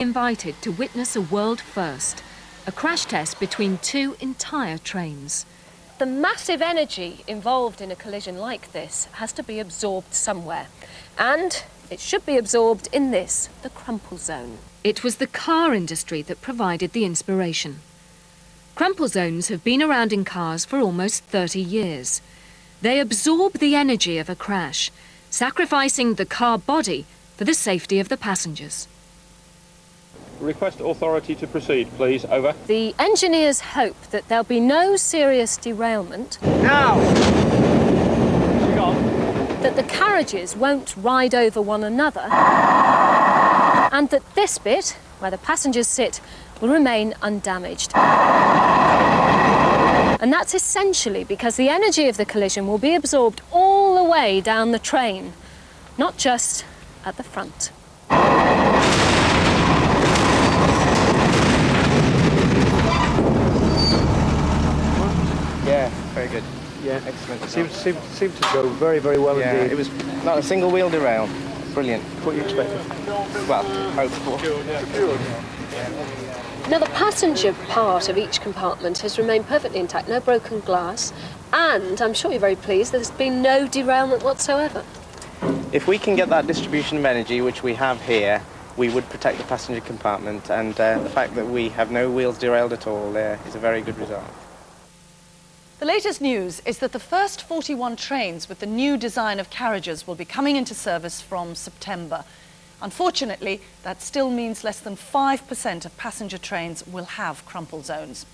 Invited to witness a world first, a crash test between two entire trains. The massive energy involved in a collision like this has to be absorbed somewhere. And it should be absorbed in this, the crumple zone. It was the car industry that provided the inspiration. Crumple zones have been around in cars for almost 30 years. They absorb the energy of a crash, sacrificing the car body for the safety of the passengers. Request authority to proceed, please. Over. The engineers hope that there'll be no serious derailment. Now! She gone? That the carriages won't ride over one another, and that this bit, where the passengers sit, will remain undamaged. And that's essentially because the energy of the collision will be absorbed all the way down the train, not just at the front. Yeah, very good. Yeah, excellent. Seemed to go very, very well indeed. It was not a single wheel derail. Brilliant. What you expected? Well, hopeful. Now, the passenger part of each compartment has remained perfectly intact, no broken glass, and I'm sure you're very pleased there's been no derailment whatsoever. If we can get that distribution of energy, which we have here, we would protect the passenger compartment, and the fact that we have no wheels derailed at all is a very good result. The latest news is that the first 41 trains with the new design of carriages will be coming into service from September. Unfortunately, that still means less than 5% of passenger trains will have crumple zones.